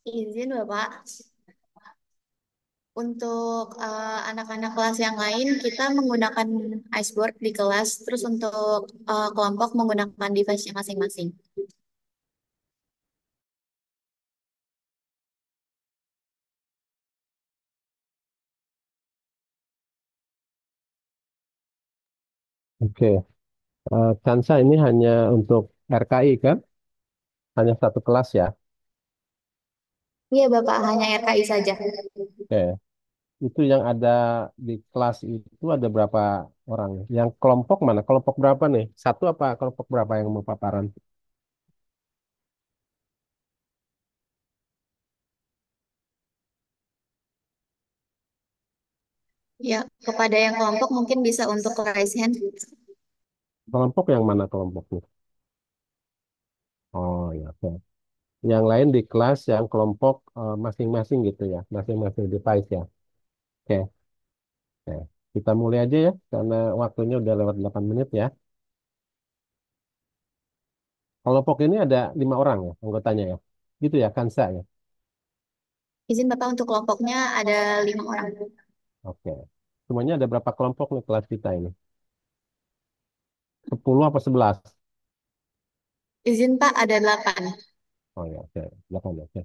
Izin Bapak, untuk anak-anak kelas yang lain kita menggunakan Iceboard di kelas, terus untuk kelompok menggunakan device-nya masing-masing. Oke, Kansa ini hanya untuk RKI kan? Hanya satu kelas ya? Iya Bapak, hanya RKI saja. Oke, itu yang ada di kelas itu ada berapa orang? Yang kelompok mana? Kelompok berapa nih? Satu apa kelompok berapa yang mau paparan? Ya, kepada yang kelompok mungkin bisa untuk raise hand. Kelompok yang mana kelompoknya? Oh ya, oke. Yang lain di kelas yang kelompok masing-masing gitu ya, masing-masing device ya. Oke, oke. Kita mulai aja ya, karena waktunya udah lewat 8 menit ya. Kelompok ini ada 5 orang ya anggotanya ya, gitu ya, Kansa ya. Izin Bapak untuk kelompoknya ada 5 orang. Oke. Semuanya ada berapa kelompok nih kelas kita ini? 10 apa 11? Izin Pak ada 8. Oh ya, oke. 8 ya. Oke.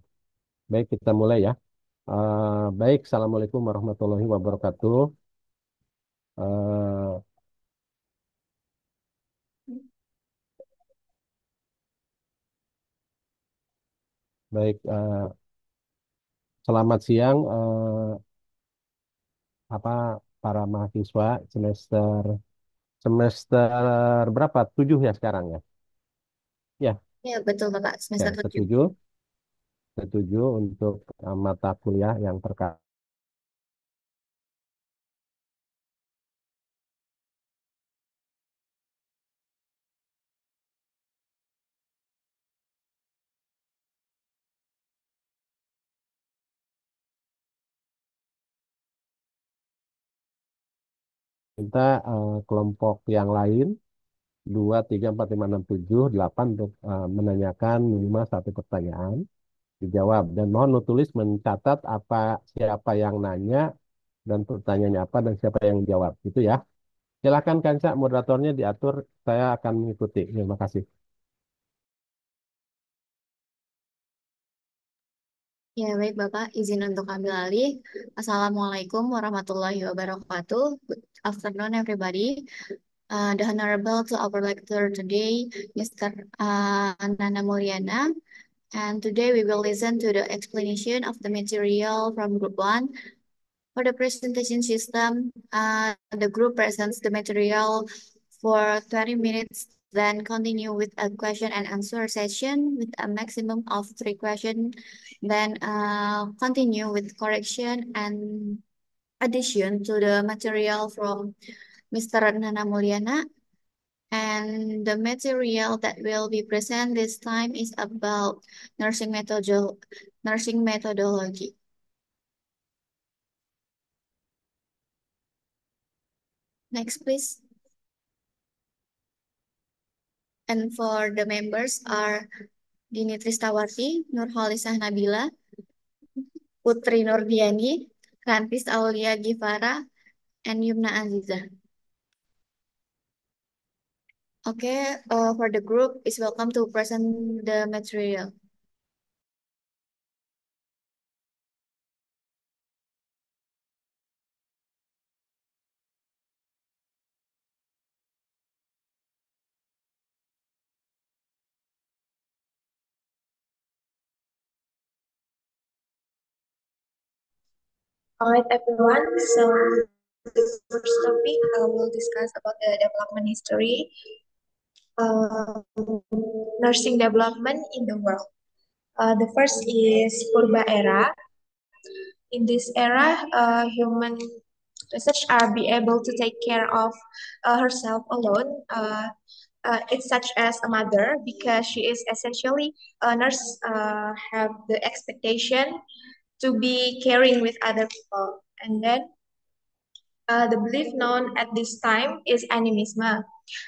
Baik, kita mulai ya. Baik, Assalamualaikum warahmatullahi wabarakatuh. Eh, baik, selamat siang apa para mahasiswa semester semester berapa? 7 ya sekarang ya. Ya, Ya, betul Bapak, oke, semester 7. setuju. Setuju untuk mata kuliah yang terkait. Kita kelompok yang lain 2, 3, 4, 5, 6, 7, 8 untuk menanyakan minimal satu pertanyaan dijawab dan mohon tulis mencatat apa siapa yang nanya dan pertanyaannya apa dan siapa yang jawab itu ya. Silakan Kanca moderatornya diatur, saya akan mengikuti. Terima kasih. Ya, baik Bapak, izin untuk ambil alih. Assalamualaikum warahmatullahi wabarakatuh. Good afternoon, everybody. The Honorable to our lecturer today, Mr. Nana Mulyana. And today we will listen to the explanation of the material from Group 1. For the presentation system, the group presents the material for 20 minutes, then continue with a question and answer session with a maximum of 3 questions, then continue with correction and addition to the material from Mr. Nana Mulyana. And the material that will be present this time is about nursing methodology. Next, please. And for the members are Dini Tristawarti, Nurholisah Nabila, Putri Nurdiani, Rantis Aulia Gifara, and Yumna Aziza. Okay, for the group is welcome to present the material. All right, everyone. So the first topic will discuss about the development history, uh, nursing development in the world. The first is Purba era. In this era, human research are be able to take care of herself alone. It's such as a mother because she is essentially a nurse. Have the expectation to be caring with other people, and then The belief known at this time is animism,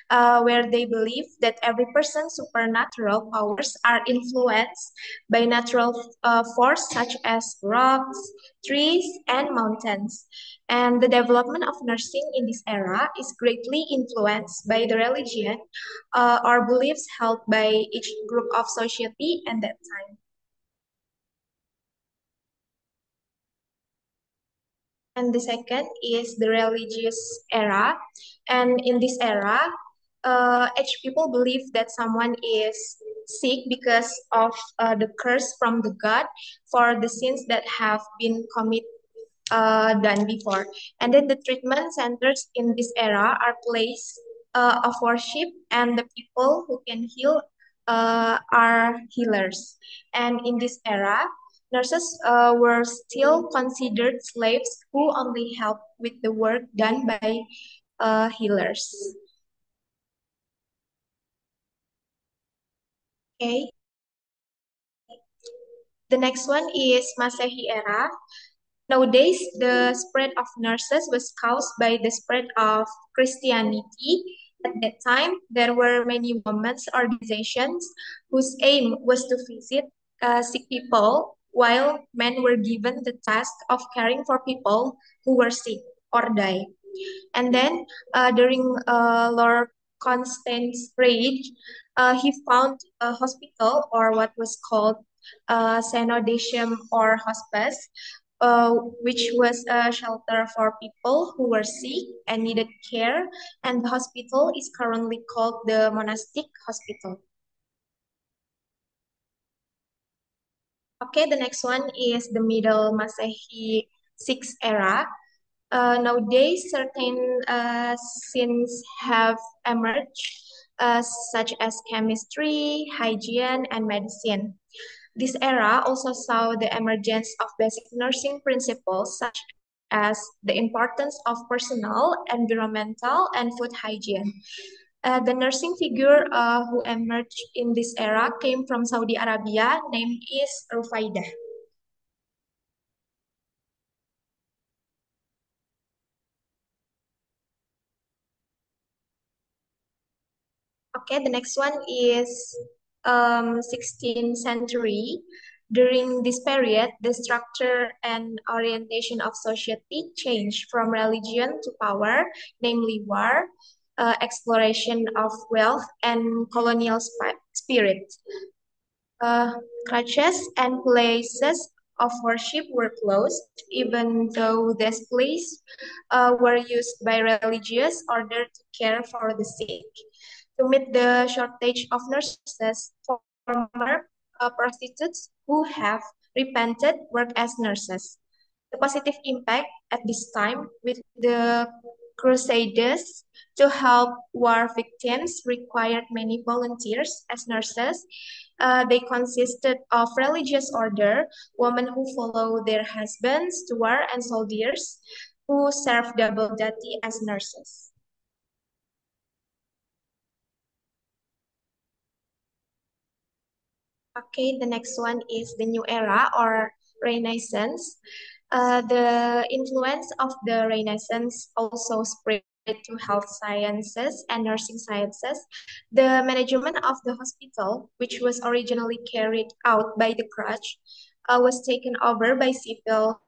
where they believe that every person's supernatural powers are influenced by natural force such as rocks, trees, and mountains. And the development of nursing in this era is greatly influenced by the religion or beliefs held by each group of society at that time. And the second is the religious era. And in this era, each people believe that someone is sick because of the curse from the god for the sins that have been committed done before. And then the treatment centers in this era are places of worship, and the people who can heal are healers. And in this era, nurses were still considered slaves who only help with the work done by healers. Okay. The next one is Masehi era. Nowadays, the spread of nurses was caused by the spread of Christianity. At that time, there were many women's organizations whose aim was to visit sick people, while men were given the task of caring for people who were sick or die. And then during Lord Constantine's reign, he found a hospital or what was called Synodicium or hospice, which was a shelter for people who were sick and needed care. And the hospital is currently called the monastic hospital. Okay, the next one is the Middle Masehi Sixth era. Nowadays, certain scenes have emerged, such as chemistry, hygiene, and medicine. This era also saw the emergence of basic nursing principles, such as the importance of personal, environmental, and food hygiene. The nursing figure who emerged in this era came from Saudi Arabia, named is Rufaidah. Okay, the next one is 16th century. During this period, the structure and orientation of society changed from religion to power, namely war, exploration of wealth, and colonial spirit. Uh, Churches and places of worship were closed, even though these places were used by religious order to care for the sick. To meet the shortage of nurses, former prostitutes who have repented work as nurses. The positive impact at this time with the Crusades to help war victims required many volunteers as nurses. They consisted of religious order, women who follow their husbands to war, and soldiers who serve double duty as nurses. Okay, the next one is the new era or Renaissance. The influence of the Renaissance also spread to health sciences and nursing sciences. The management of the hospital, which was originally carried out by the Church, was taken over by civil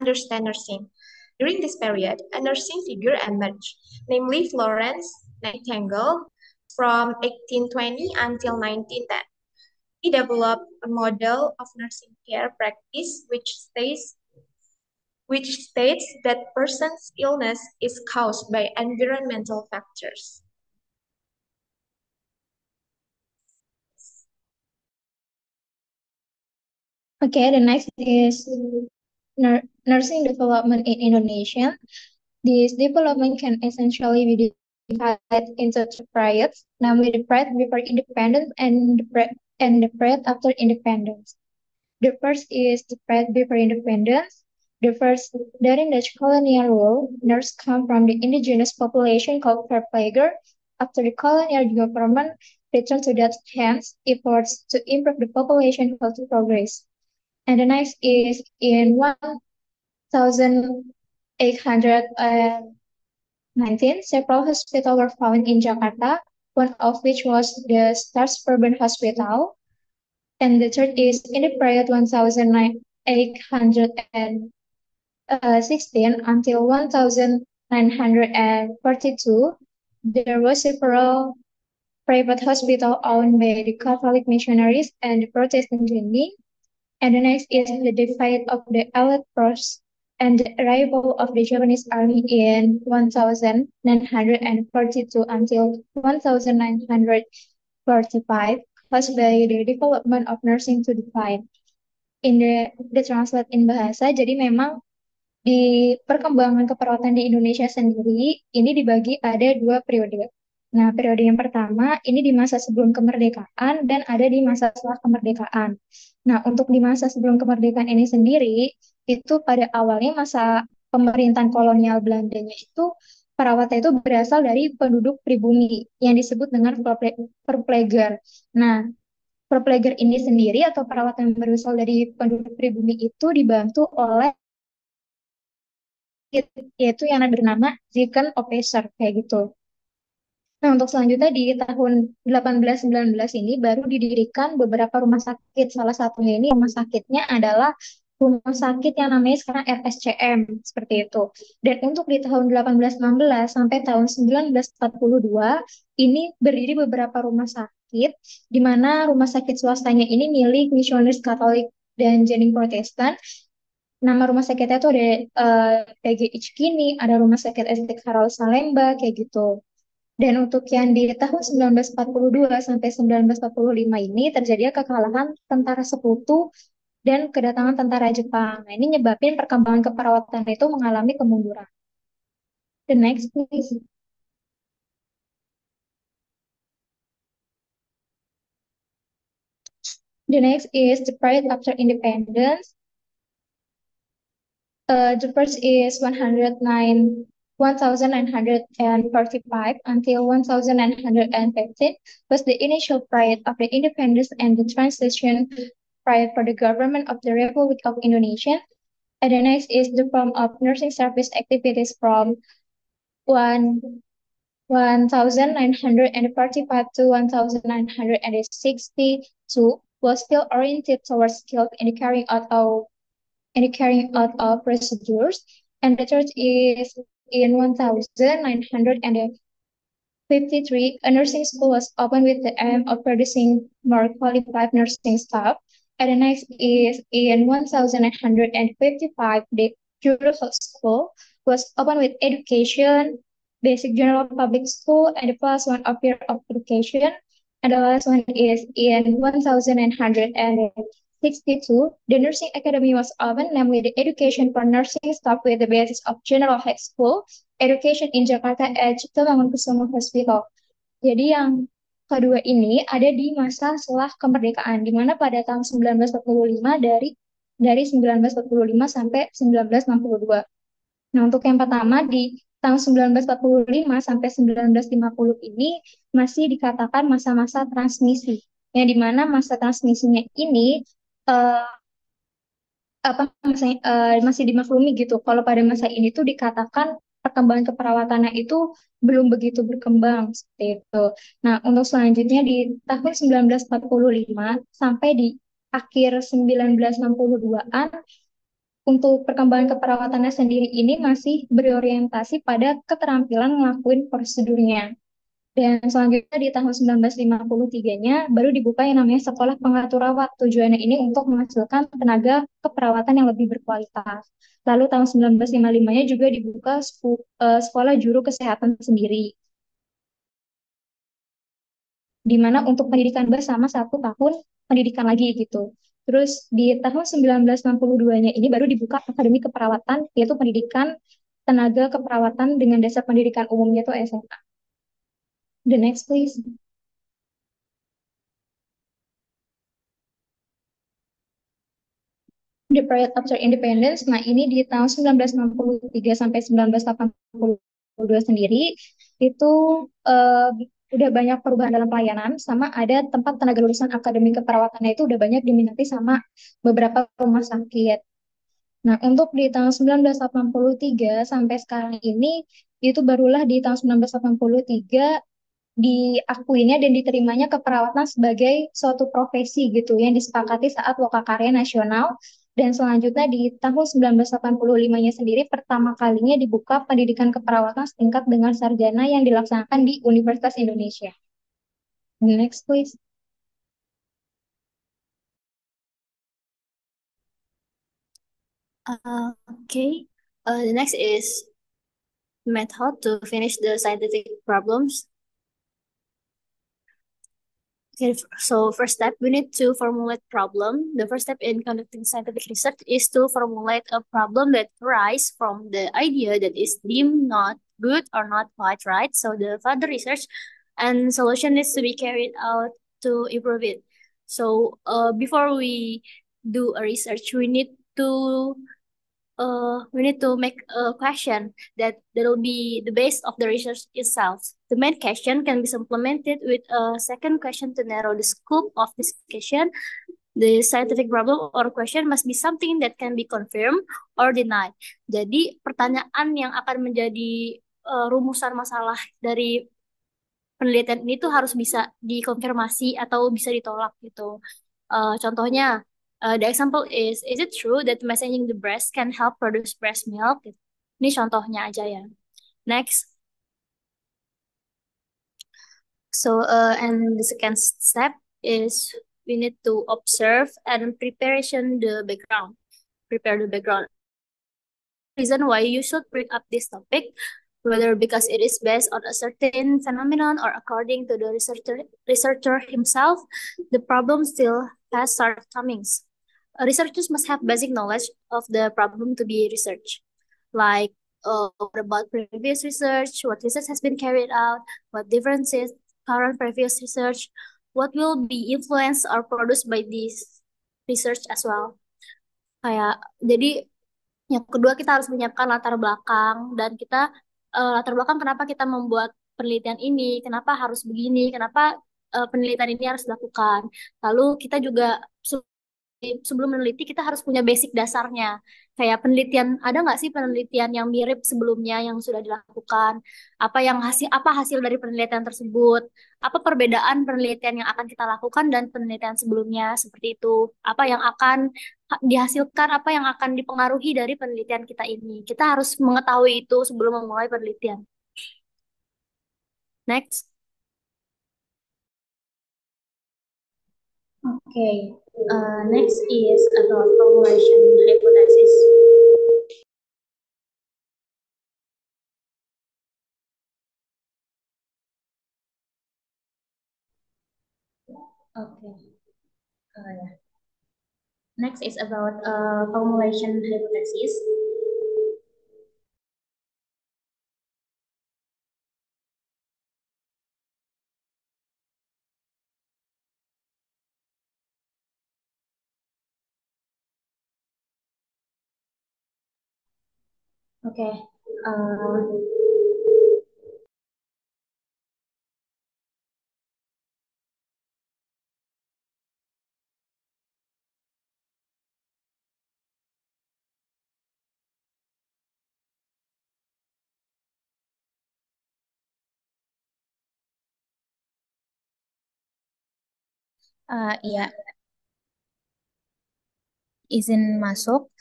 understand nursing. During this period, a nursing figure emerged, namely Florence Nightingale, from 1820 until 1910. He developed a model of nursing care practice which states that person's illness is caused by environmental factors. Okay, the next is nursing development in Indonesia. This development can essentially be divided into two periods, namely the period before independence and the period after independence. The first is the period before independence. The first, during Dutch colonial rule, nurses come from the indigenous population called Verpleger. After the colonial government returned to Dutch hands, efforts to improve the population health progress. And the next is in 1819, several hospitals were found in Jakarta, one of which was the Stars Urban Hospital. And the third is in the period 1816 until 1942, there were several private hospitals owned by the Catholic missionaries and the Protestant Jesuits. And the next is the defeat of the Allied force and the arrival of the Japanese army in 1942 until 1945, caused by the development of nursing to define. In the translate in bahasa, jadi memang di perkembangan keperawatan di Indonesia sendiri, ini dibagi ada dua periode. Nah, periode yang pertama ini di masa sebelum kemerdekaan dan ada di masa setelah kemerdekaan. Nah, untuk di masa sebelum kemerdekaan ini sendiri, itu pada awalnya masa pemerintahan kolonial Belandanya itu perawatnya itu berasal dari penduduk pribumi yang disebut dengan verpleger. Nah, verpleger ini sendiri atau perawat yang berasal dari penduduk pribumi itu dibantu oleh yaitu yang bernama Deacon Officer kayak gitu. Nah, untuk selanjutnya di tahun 1819 ini baru didirikan beberapa rumah sakit. Salah satunya ini rumah sakitnya adalah rumah sakit yang namanya sekarang RSCM seperti itu. Dan untuk di tahun 1816 sampai tahun 1942 ini berdiri beberapa rumah sakit di mana rumah sakit swastanya ini milik misionaris Katolik dan Janin Protestan. Nama rumah sakitnya tuh ada PGI Cikini, ada rumah sakit SD Karol Salemba, kayak gitu. Dan untuk yang di tahun 1942 sampai 1945 ini terjadi kekalahan tentara sekutu dan kedatangan tentara Jepang. Nah, ini nyebabin perkembangan keperawatan itu mengalami kemunduran. The next, please. The next is the period after independence. The first is 1945 until 1915 was the initial period of the independence and the transition period for the government of the Republic of Indonesia. And the next is the form of nursing service activities from 1945 to 1962 was still oriented towards skilled in the carrying out of procedures. And the third is in 1953, a nursing school was opened with the aim of producing more qualified nursing staff. And the next is in 1955, the Juro School was opened with education, basic general public school, and the plus one of year of education. And the last one is in 1962, the nursing academy was opened, namely the education for nursing staff with the basis of general high school, education in Jakarta at Cipto Mangunkusumo Hospital. Jadi yang kedua ini ada di masa setelah kemerdekaan, di mana pada tahun 1945 dari 1945 sampai 1962. Nah, untuk yang pertama di tahun 1945 sampai 1950 ini masih dikatakan masa-masa transmisi, yang di mana masa transmisinya ini eh, masih dimaklumi gitu. Kalau pada masa ini tuh dikatakan perkembangan keperawatannya itu belum begitu berkembang seperti itu. Nah, untuk selanjutnya di tahun 1945 sampai di akhir 1962-an untuk perkembangan keperawatannya sendiri ini masih berorientasi pada keterampilan ngelakuin prosedurnya. Dan selanjutnya di tahun 1953-nya baru dibuka yang namanya Sekolah Pengatur Rawat. Tujuannya ini untuk menghasilkan tenaga keperawatan yang lebih berkualitas. Lalu tahun 1955-nya juga dibuka Sekolah Juru Kesehatan sendiri. Di mana untuk pendidikan bersama 1 tahun pendidikan lagi gitu. Terus di tahun 1962-nya ini baru dibuka Akademi Keperawatan, yaitu pendidikan tenaga keperawatan dengan dasar pendidikan umumnya itu SMA. The next, please. the period after independence. Nah, ini di tahun 1963 sampai 1982 sendiri itu eh, udah banyak perubahan dalam pelayanan, sama ada tempat tenaga lulusan akademi keperawatannya itu udah banyak diminati sama beberapa rumah sakit. Nah, untuk di tahun 1983 sampai sekarang ini itu barulah di tahun 1983 diakuinya dan diterimanya keperawatan sebagai suatu profesi gitu yang disepakati saat Lokakarya Nasional, dan selanjutnya di tahun 1985-nya sendiri pertama kalinya dibuka pendidikan keperawatan setingkat dengan sarjana yang dilaksanakan di Universitas Indonesia. Next please. Okay. The next is method to finish the scientific problems. Okay, so first step, we need to formulate problem. The first step in conducting scientific research is to formulate a problem that arises from the idea that is deemed not good or not quite right. So the further research and solution needs to be carried out to improve it. So before we do a research, we need to make a question that will be the base of the research itself. The main question can be supplemented with a second question to narrow the scope of this question. The scientific problem or question must be something that can be confirmed or denied. Jadi pertanyaan yang akan menjadi rumusan masalah dari penelitian ini tuh harus bisa dikonfirmasi atau bisa ditolak gitu. Contohnya, the example is it true that massaging the breast can help produce breast milk? Ini contohnya aja ya. Next. So, and the second step is we need to observe and preparation the background. Prepare the background. Reason why you should bring up this topic, whether because it is based on a certain phenomenon or according to the researcher himself, the problem still has shortcomings. Researchers must have basic knowledge of the problem to be researched, like what about previous research, what research has been carried out, what differences current previous research, what will be influenced or produced by this research as well. Kayak jadi yang kedua kita harus menyiapkan latar belakang dan kita latar belakang kenapa kita membuat penelitian ini, kenapa harus begini, kenapa penelitian ini harus dilakukan. Lalu kita juga sebelum meneliti kita harus punya basic dasarnya. Kayak penelitian, ada nggak sih penelitian yang mirip sebelumnya yang sudah dilakukan? Apa hasil dari penelitian tersebut? Apa perbedaan penelitian yang akan kita lakukan dan penelitian sebelumnya seperti itu? Apa yang akan dihasilkan, apa yang akan dipengaruhi dari penelitian kita ini? Kita harus mengetahui itu sebelum memulai penelitian. Next. Okay. Next is about formulation hypothesis. Okay. Yeah. Next is about formulation hypothesis. Okay. Iya, izin masuk,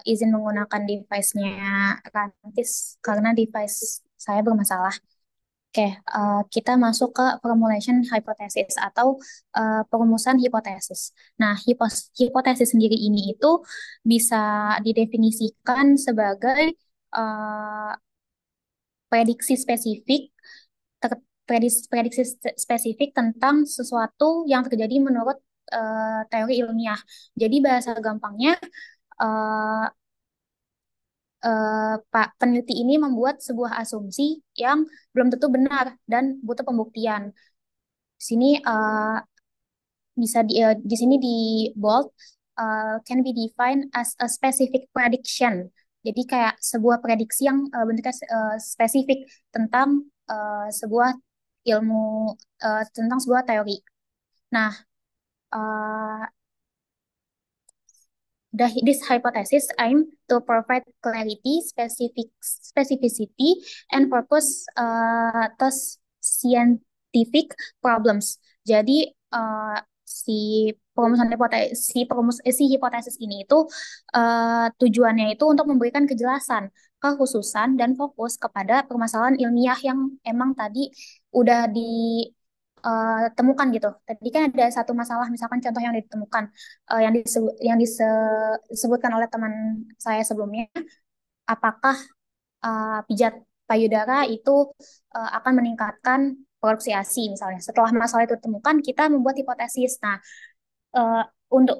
izin menggunakan device-nya Rantis karena device saya bermasalah. Oke, kita masuk ke formulation hypothesis atau perumusan hipotesis. Nah, hipotesis sendiri ini itu bisa didefinisikan sebagai uh, prediksi spesifik prediksi spesifik tentang sesuatu yang terjadi menurut teori ilmiah. Jadi bahasa gampangnya uh, Pak peneliti ini membuat sebuah asumsi yang belum tentu benar dan butuh pembuktian. Di sini bisa di sini di bold can be defined as a specific prediction. Jadi kayak sebuah prediksi yang bentuknya spesifik tentang sebuah ilmu, tentang sebuah teori. Nah, uh, this hypothesis aim to provide clarity, specificity, and purpose to scientific problems. Jadi si perumusan hipotesis si hipotesis ini itu tujuannya itu untuk memberikan kejelasan, kekhususan, dan fokus kepada permasalahan ilmiah yang emang tadi udah ditemukan gitu. Tadi kan ada satu masalah, misalkan contoh yang ditemukan, yang disebutkan oleh teman saya sebelumnya, apakah pijat payudara itu akan meningkatkan produksi ASI misalnya. Setelah masalah itu ditemukan, kita membuat hipotesis. Nah, untuk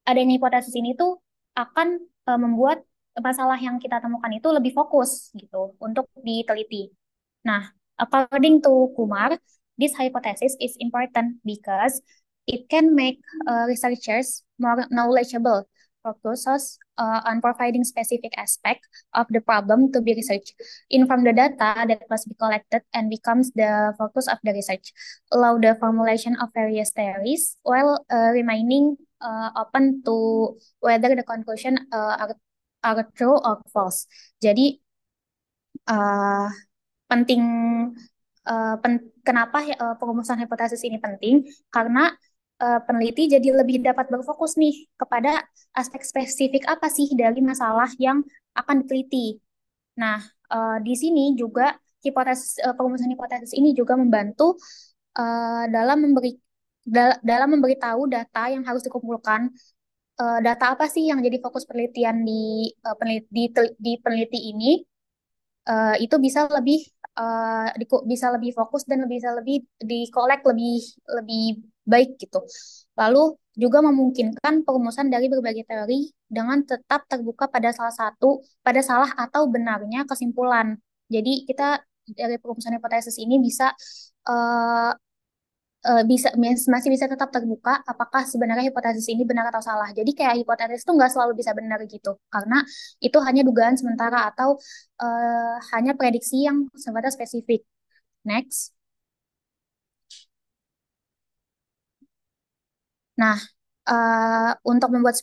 adanya hipotesis ini tuh akan membuat masalah yang kita temukan itu lebih fokus gitu untuk diteliti. Nah, according to Kumar, this hypothesis is important because it can make researchers more knowledgeable, focuses on providing specific aspect of the problem to be researched, inform the data that must be collected, and becomes the focus of the research, allow the formulation of various theories while remaining open to whether the conclusion are true or false. Jadi, uh, penting kenapa perumusan hipotesis ini penting? Karena peneliti jadi lebih dapat berfokus nih kepada aspek spesifik apa sih dari masalah yang akan diteliti. Nah, di sini juga perumusan hipotesis ini juga membantu dalam dalam memberitahu data yang harus dikumpulkan. Data apa sih yang jadi fokus penelitian di peneliti ini, itu bisa lebih fokus dan bisa lebih dikolek lebih lebih baik gitu. Lalu juga memungkinkan perumusan dari berbagai teori dengan tetap terbuka pada salah atau benarnya kesimpulan. Jadi kita dari perumusan hipotesis ini uh, masih bisa tetap terbuka apakah sebenarnya hipotesis ini benar atau salah. Jadi kayak hipotesis itu nggak selalu bisa benar gitu, karena itu hanya dugaan sementara atau hanya prediksi yang sifatnya spesifik. Next. Nah, untuk membuat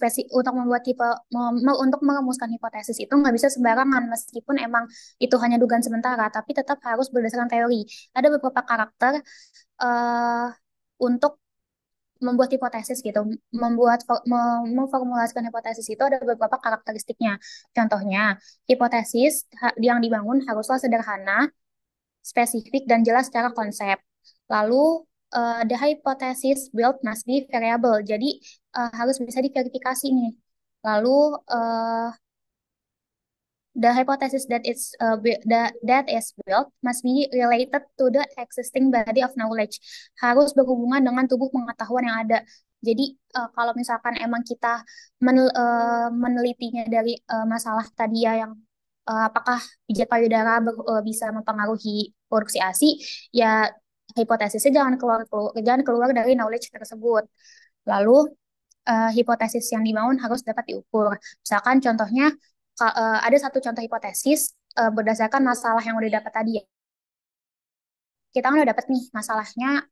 untuk merumuskan hipotesis itu nggak bisa sembarangan, meskipun emang itu hanya dugaan sementara, tapi tetap harus berdasarkan teori. Ada beberapa karakter uh, untuk membuat hipotesis gitu, memformulasikan hipotesis itu ada beberapa karakteristiknya. Contohnya, hipotesis yang dibangun haruslah sederhana, spesifik, dan jelas secara konsep. Lalu, the hypothesis built must be variable, jadi harus bisa diverifikasi nih. Lalu, the hypothesis that is built must be related to the existing body of knowledge. Harus berhubungan dengan tubuh pengetahuan yang ada. Jadi kalau misalkan emang kita menelitinya dari masalah tadi ya, yang apakah pijat payudara bisa mempengaruhi produksi ASI, ya hipotesisnya jangan keluar dari knowledge tersebut. Lalu hipotesis yang dibangun harus dapat diukur. Misalkan contohnya, ada satu contoh hipotesis berdasarkan masalah yang udah dapat tadi ya. Kita kan udah dapat nih masalahnya,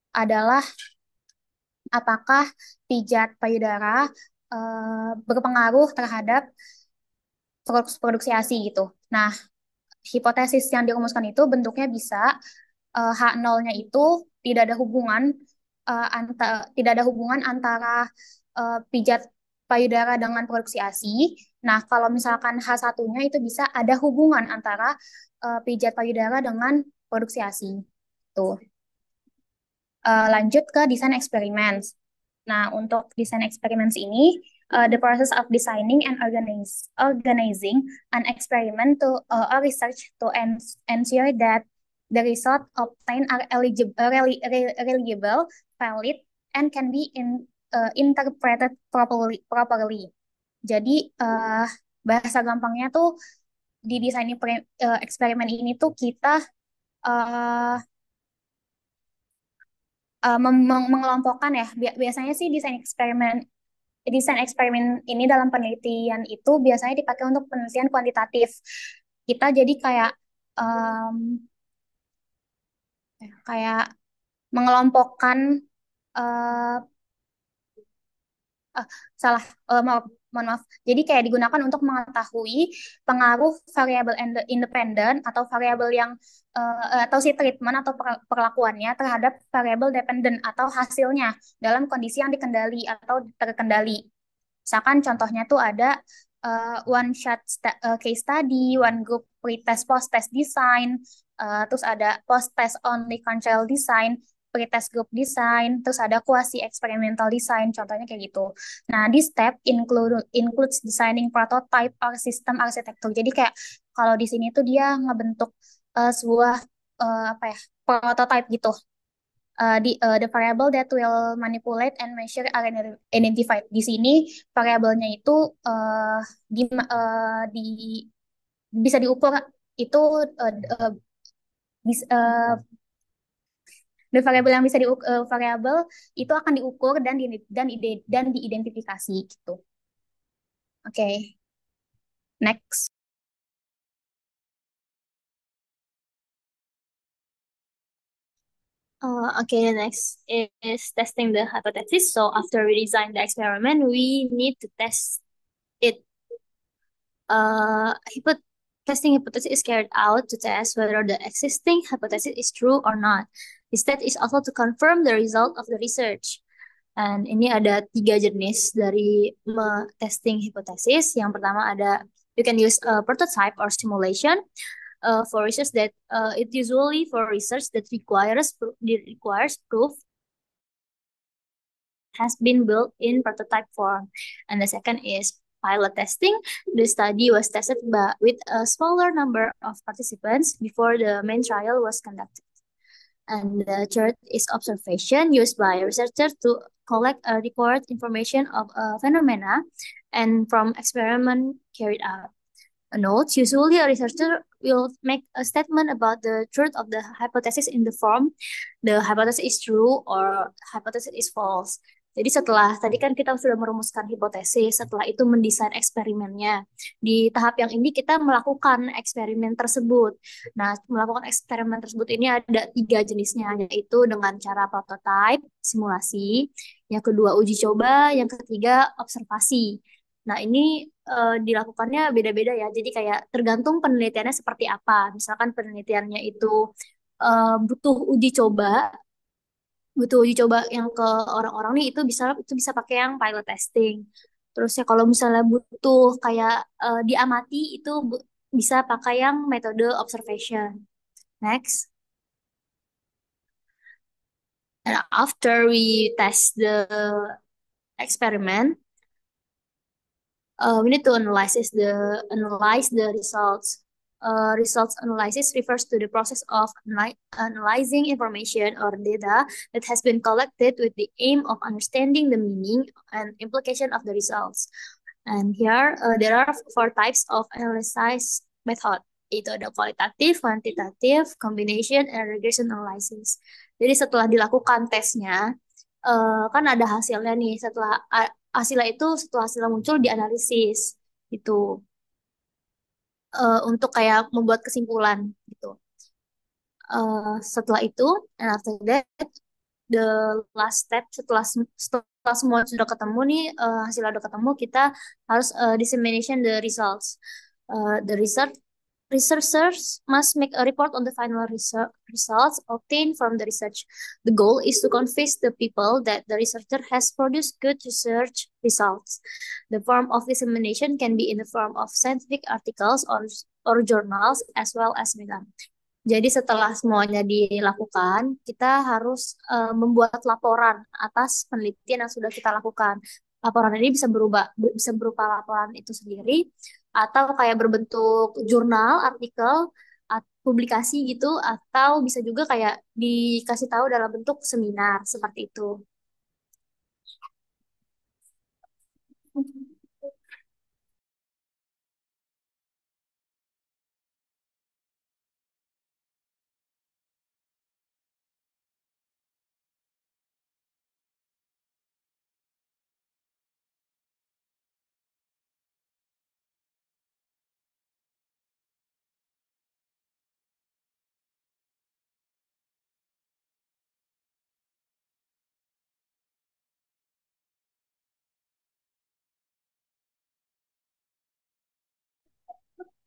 adalah apakah pijat payudara berpengaruh terhadap produksi ASI gitu. Nah, hipotesis yang dirumuskan itu bentuknya bisa H0-nya itu tidak ada hubungan antara pijat payudara dengan produksi ASI. Nah, kalau misalkan H1-nya itu bisa ada hubungan antara pijat payudara dengan produksi ASI. Tuh. Lanjut ke desain eksperimen. Nah, untuk desain eksperimen ini, the process of designing and organizing an experiment to or research to ensure that the result obtained are reliable, valid, and can be interpreted properly. Jadi, bahasa gampangnya tuh di desain eksperimen ini tuh kita mengelompokkan ya. Biasanya sih desain eksperimen ini dalam penelitian itu biasanya dipakai untuk penelitian kuantitatif. Kita jadi em, kayak mengelompokkan eh, eh, salah maaf, mohon maaf. Jadi kayak digunakan untuk mengetahui pengaruh variabel independen atau variabel yang atau si treatment atau perlakuannya terhadap variabel dependen atau hasilnya dalam kondisi yang dikendali atau terkendali. Misalkan contohnya tuh ada one shot case study, one group pretest post-test design, terus ada post-test only control design, pretest group design, terus ada quasi experimental design, contohnya kayak gitu. Nah, this step includes designing prototype or system architecture. Jadi kayak kalau di sini tuh dia ngebentuk sebuah apa ya, prototype gitu. The variable that will manipulate and measure are identified. Di sini variabelnya itu uh, di bisa diukur itu uh, uh, bis- uh, the variabel yang bisa variabel itu akan diukur dan diidentifikasi gitu. Oke, next. Okay, the next is testing the hypothesis. So after we design the experiment, we need to test it. Testing hypothesis is carried out to test whether the existing hypothesis is true or not. The step is also to confirm the result of the research. And ini ada 3 jenis dari testing hipotesis. Yang pertama ada you can use a prototype or simulation for research that it usually for research that requires proof has been built in prototype form. And the second is pilot testing. The study was tested with a smaller number of participants before the main trial was conducted. And the third is observation used by researchers to collect a record information of a phenomena and from experiment carried out. A note, usually a researcher will make a statement about the truth of the hypothesis in the form, the hypothesis is true or hypothesis is false. Jadi setelah tadi kan kita sudah merumuskan hipotesis, setelah itu mendesain eksperimennya. Di tahap yang ini kita melakukan eksperimen tersebut. Nah, melakukan eksperimen tersebut ini ada 3 jenisnya, yaitu dengan cara prototype, simulasi, yang kedua uji coba, yang ketiga observasi. Nah, ini dilakukannya beda-beda ya. Jadi kayak tergantung penelitiannya seperti apa. Misalkan penelitiannya itu butuh uji coba, yang ke orang-orang nih itu bisa pakai yang pilot testing. Terus ya kalau misalnya butuh kayak diamati itu bisa pakai yang metode observation. Next. And after we test the experiment, we need to analyze the results. Results analysis refers to the process of analyzing information or data that has been collected with the aim of understanding the meaning and implication of the results. And here there are 4 types of analysis method. Itu ada kualitatif, kuantitatif, combination, and regression analysis. Jadi setelah dilakukan tesnya, kan ada hasilnya nih. Setelah hasilnya muncul dianalisis gitu. Untuk kayak membuat kesimpulan gitu. Setelah itu, and after that, the last step setelah semua sudah ketemu nih, hasilnya sudah ketemu, kita harus dissemination the results. The researchers must make a report on the final results obtained from the research. The goal is to convince the people that the researcher has produced good research results. The form of dissemination can be in the form of scientific articles or journals as well as media. Jadi setelah semuanya dilakukan, kita harus membuat laporan atas penelitian yang sudah kita lakukan. Laporan ini bisa berupa laporan itu sendiri, atau kayak berbentuk jurnal, artikel, publikasi gitu, atau bisa juga kayak dikasih tahu dalam bentuk seminar seperti itu.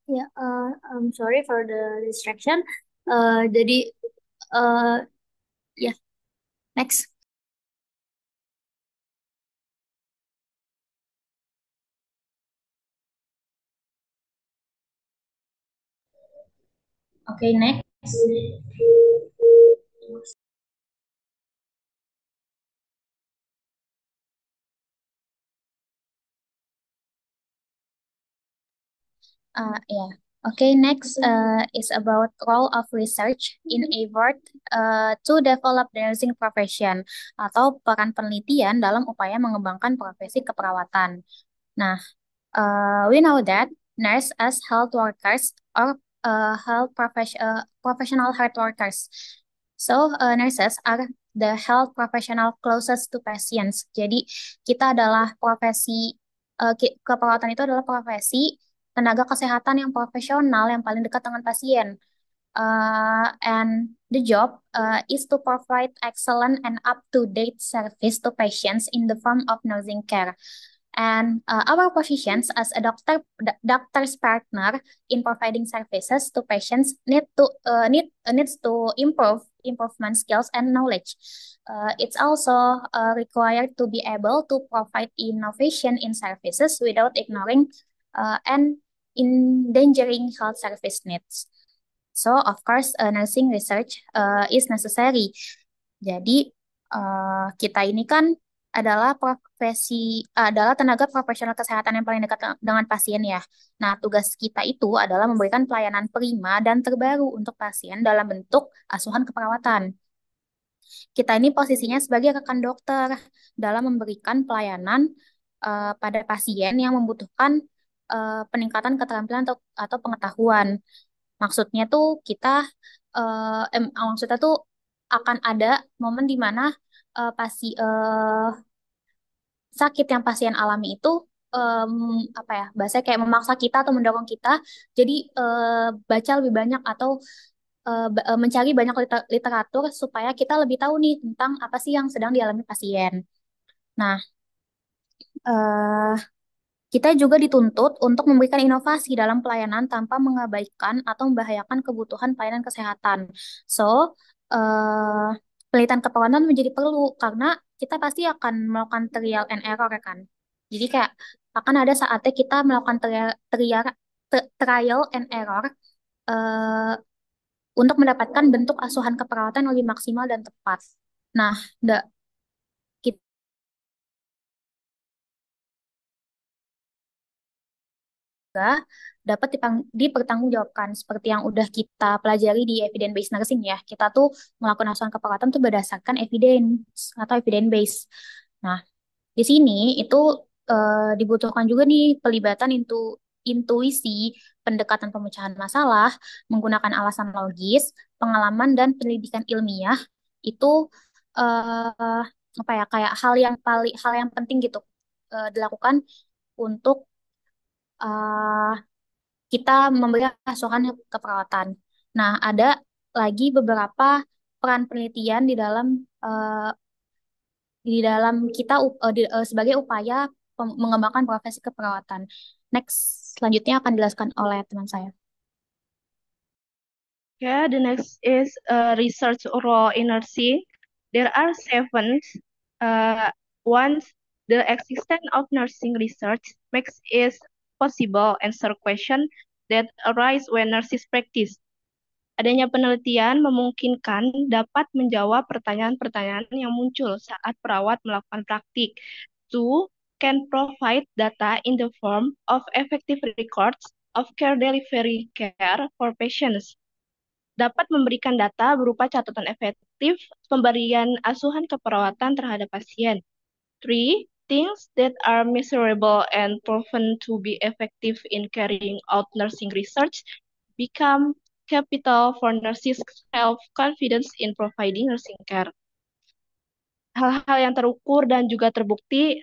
Ya, I'm sorry for the distraction. Jadi, ya, next. Okay, next. Yeah. Okay, next is about role of research in effort to develop the nursing profession atau peran penelitian dalam upaya mengembangkan profesi keperawatan. Nah, we know that nurse as health workers or professional health workers. So, nurses are the health professional closest to patients. Jadi, kita adalah profesi keperawatan itu adalah profesi tenaga kesehatan yang profesional yang paling dekat dengan pasien. And the job is to provide excellent and up-to-date service to patients in the form of nursing care. And our positions as a doctor's partner in providing services to patients needs to improvement skills and knowledge. It's also required to be able to provide innovation in services without ignoring and endangering health service needs. So, of course, nursing research is necessary. Jadi, kita ini kan adalah tenaga profesional kesehatan yang paling dekat dengan pasien ya. Nah, tugas kita itu adalah memberikan pelayanan prima dan terbaru untuk pasien dalam bentuk asuhan keperawatan. Kita ini posisinya sebagai rekan dokter dalam memberikan pelayanan pada pasien yang membutuhkan peningkatan keterampilan atau pengetahuan. Maksudnya tuh maksudnya tuh akan ada momen di mana sakit yang pasien alami itu apa ya bahasa kayak memaksa kita atau mendorong kita jadi baca lebih banyak atau mencari banyak literatur supaya kita lebih tahu nih tentang apa sih yang sedang dialami pasien. Nah, eh, kita juga dituntut untuk memberikan inovasi dalam pelayanan tanpa mengabaikan atau membahayakan kebutuhan pelayanan kesehatan. So, eh, penelitian keperawatan menjadi perlu karena kita pasti akan melakukan trial and error ya kan. Jadi kayak akan ada saatnya kita melakukan trial and error eh, untuk mendapatkan bentuk asuhan keperawatan yang lebih maksimal dan tepat. Nah, kita dapat dipertanggungjawabkan seperti yang udah kita pelajari di evidence based nursing ya. Kita tuh melakukan asuhan keperawatan tuh berdasarkan evidence atau evidence based. Nah, di sini itu dibutuhkan juga nih pelibatan intuisi, pendekatan pemecahan masalah, menggunakan alasan logis, pengalaman dan pendidikan ilmiah itu eh, apa ya kayak hal yang penting gitu dilakukan untuk eh, kita memberi asuhan keperawatan. Nah, ada lagi beberapa peran penelitian eh, sebagai upaya mengembangkan profesi keperawatan. Next, selanjutnya akan dijelaskan oleh teman saya. Yeah, the next is research role in nursing. There are seven. One, the existence of nursing research makes it possible answer question that arise when nurses practice. Adanya penelitian memungkinkan dapat menjawab pertanyaan-pertanyaan yang muncul saat perawat melakukan praktik. Two, can provide data in the form of effective records of care delivery care for patients. Dapat memberikan data berupa catatan efektif pemberian asuhan keperawatan terhadap pasien. Three, things that are measurable and proven to be effective in carrying out nursing research become capital for nurses' self-confidence in providing nursing care. Hal-hal yang terukur dan juga terbukti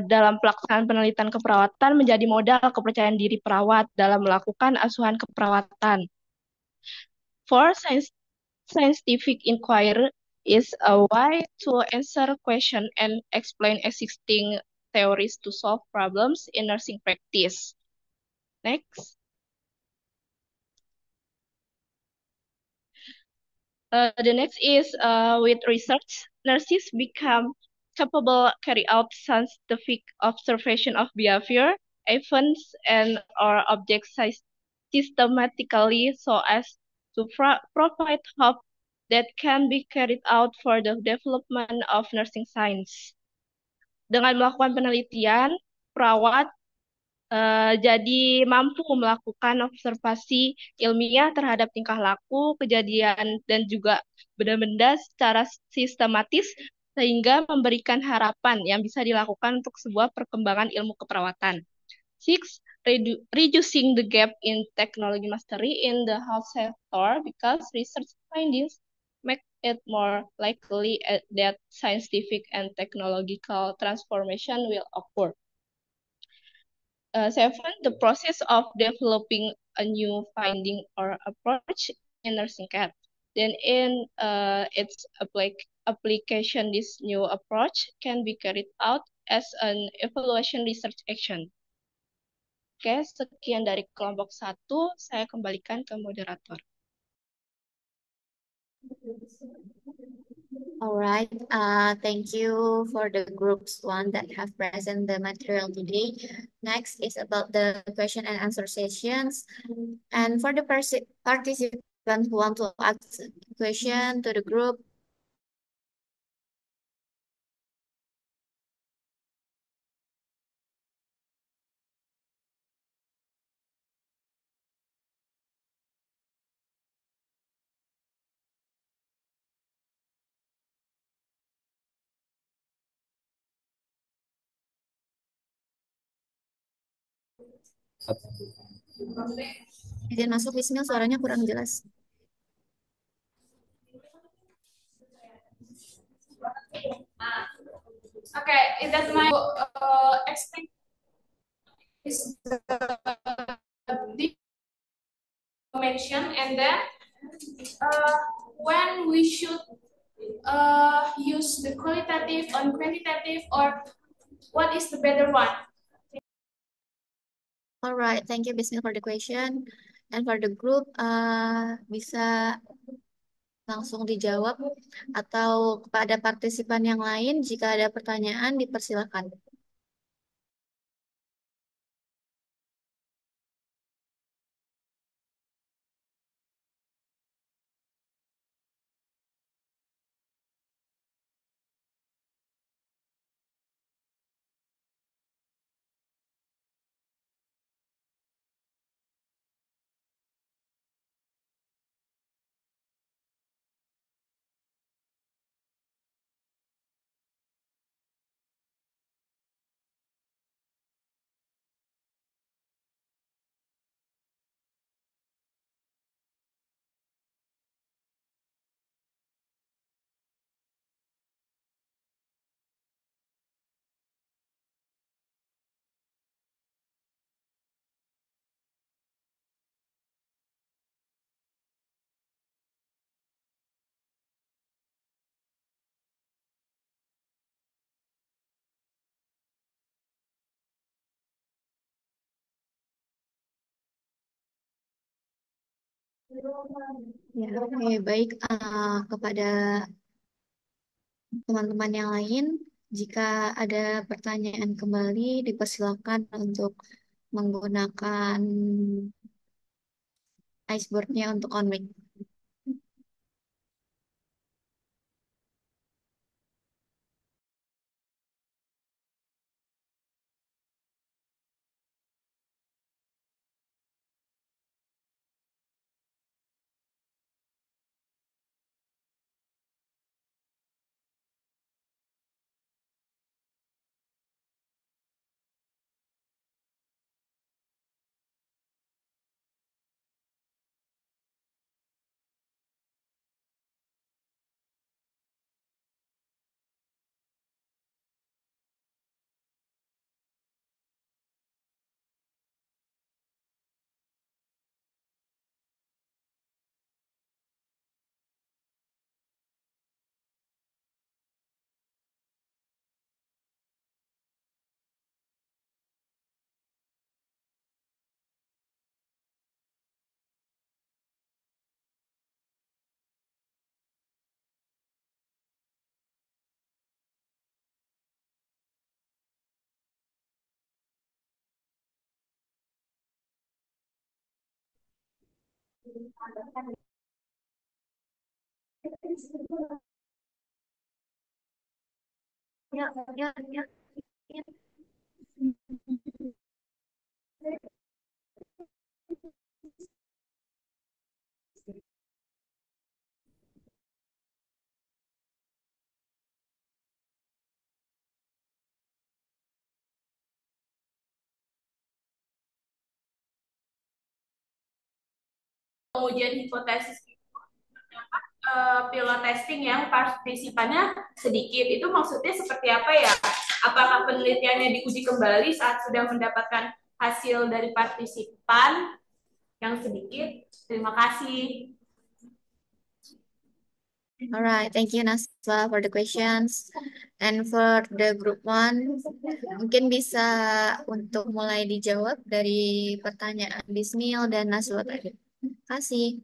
dalam pelaksanaan penelitian keperawatan menjadi modal kepercayaan diri perawat dalam melakukan asuhan keperawatan. For scientific inquiry is a way to answer questions and explain existing theories to solve problems in nursing practice. Next. The next is with research, nurses become capable carry out scientific observation of behavior, events, and or objects systematically so as to provide hope that can be carried out for the development of nursing science. Dengan melakukan penelitian, perawat jadi mampu melakukan observasi ilmiah terhadap tingkah laku, kejadian, dan juga benda-benda secara sistematis sehingga memberikan harapan yang bisa dilakukan untuk sebuah perkembangan ilmu keperawatan. 6. Reducing the gap in technology mastery in the health sector because research findings make it more likely that scientific and technological transformation will occur. 7. The process of developing a new finding or approach in nursing care. Then in its application, this new approach can be carried out as an evaluation research action. Oke, sekian dari kelompok 1. Saya kembalikan ke moderator. All right, thank you for the groups one that have present the material today. Next is about the question and answer sessions. And for the participants who want to ask a question to the group, izin masuk Bismil, suaranya kurang jelas. Okay, is that my explain is the dimension, and then when we should use the qualitative and quantitative, or what is the better one? All right, thank you Bismil for the question. And for the group, bisa langsung dijawab atau kepada partisipan yang lain jika ada pertanyaan dipersilakan. Ya, oke, baik. Kepada teman-teman yang lain, jika ada pertanyaan kembali, dipersilakan untuk menggunakan iceboard-nya untuk on mic. Ya, ya, ya, ya. Pengujian hipotesis pilot testing yang partisipannya sedikit. Itu maksudnya seperti apa ya? Apakah penelitiannya diuji kembali saat sudah mendapatkan hasil dari partisipan yang sedikit? Terima kasih. Alright, thank you Naswa for the questions. And for the group one, mungkin bisa untuk mulai dijawab dari pertanyaan Bismil dan Naswa tadi. Terima kasih.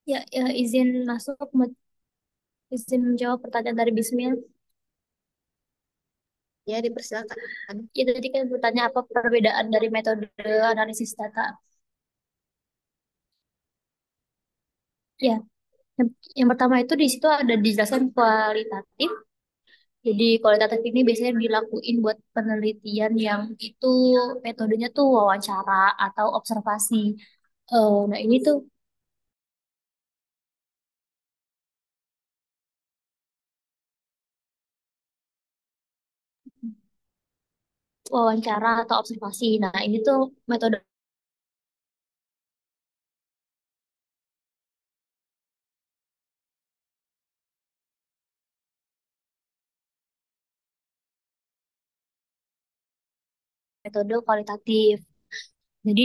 Ya, ya, izin menjawab pertanyaan dari Bismil. Ya, dipersilakan. Ya, tadi kan bertanya apa perbedaan dari metode analisis data. Ya, yang pertama itu di situ ada dijelaskan kualitatif. Jadi kualitatif ini biasanya dilakuin buat penelitian yang itu metodenya tuh wawancara atau observasi. Nah ini tuh wawancara atau observasi. Nah ini tuh metode metode kualitatif. Jadi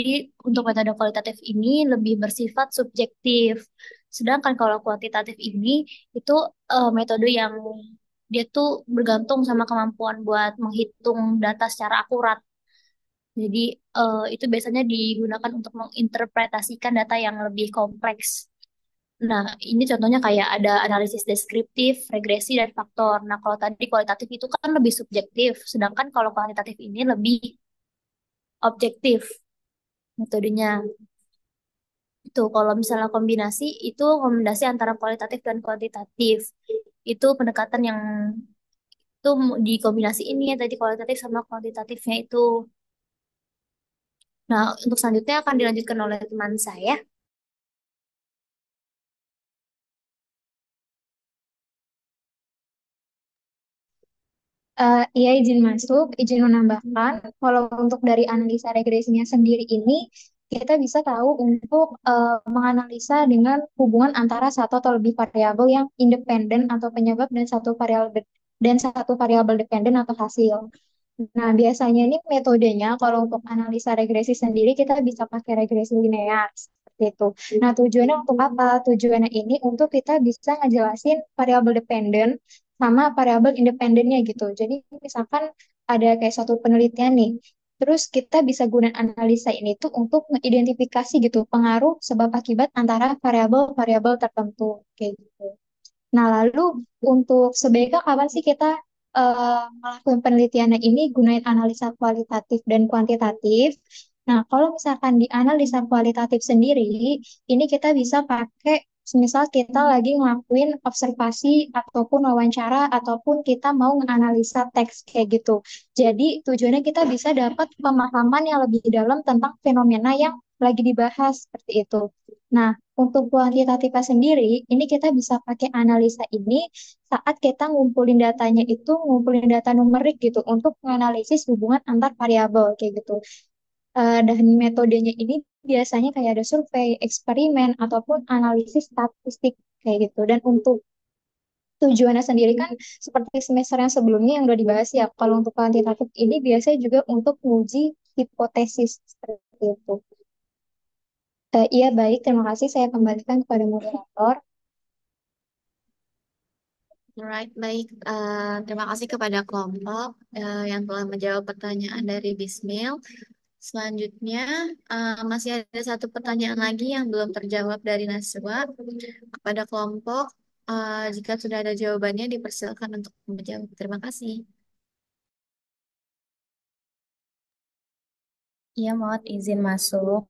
untuk metode kualitatif ini lebih bersifat subjektif. Sedangkan kalau kuantitatif ini itu metode yang dia tuh bergantung sama kemampuan buat menghitung data secara akurat. Jadi itu biasanya digunakan untuk menginterpretasikan data yang lebih kompleks. Nah, ini contohnya kayak ada analisis deskriptif, regresi, dan faktor. Nah, kalau tadi kualitatif itu kan lebih subjektif, sedangkan kalau kuantitatif ini lebih objektif metodenya. Itu kalau misalnya kombinasi, itu kombinasi antara kualitatif dan kuantitatif. Itu pendekatan yang itu dikombinasi ini ya, tadi kualitatif sama kuantitatifnya itu. Nah, untuk selanjutnya akan dilanjutkan oleh teman saya. Iya izin masuk, izin menambahkan. Kalau untuk dari analisa regresinya sendiri ini, kita bisa tahu untuk menganalisa dengan hubungan antara satu atau lebih variabel yang independen atau penyebab dan satu variabel dependen atau hasil. Nah, biasanya ini metodenya kalau untuk analisa regresi sendiri kita bisa pakai regresi linear seperti itu. Nah, tujuannya untuk apa? Tujuannya ini untuk kita bisa ngejelasin variabel dependen sama variabel independennya gitu. Jadi misalkan ada kayak satu penelitian nih, terus kita bisa gunakan analisa ini tuh untuk mengidentifikasi gitu pengaruh sebab akibat antara variabel-variabel tertentu kayak gitu. Nah, lalu untuk sebaiknya kapan sih kita melakukan penelitian ini gunain analisa kualitatif dan kuantitatif? Nah, kalau misalkan di analisa kualitatif sendiri, ini kita bisa pakai misal kita lagi ngelakuin observasi ataupun wawancara ataupun kita mau menganalisa teks kayak gitu. Jadi tujuannya kita bisa dapat pemahaman yang lebih dalam tentang fenomena yang lagi dibahas seperti itu. Nah, untuk kuantitatifnya sendiri, ini kita bisa pakai analisa ini saat kita ngumpulin datanya itu, ngumpulin data numerik gitu untuk menganalisis hubungan antar variabel kayak gitu. Dan metodenya ini biasanya kayak ada survei, eksperimen, ataupun analisis statistik kayak gitu. Dan untuk tujuannya sendiri kan seperti semester yang sebelumnya yang udah dibahas ya, kalau untuk kuantitatif ini biasanya juga untuk menguji hipotesis seperti itu. Iya, baik. Terima kasih. Saya kembalikan kepada moderator. Alright, baik. Terima kasih kepada kelompok yang telah menjawab pertanyaan dari Bismil. Selanjutnya, masih ada satu pertanyaan lagi yang belum terjawab dari Naswa. Kepada kelompok, jika sudah ada jawabannya, dipersilakan untuk menjawab. Terima kasih. Iya, mau izin masuk,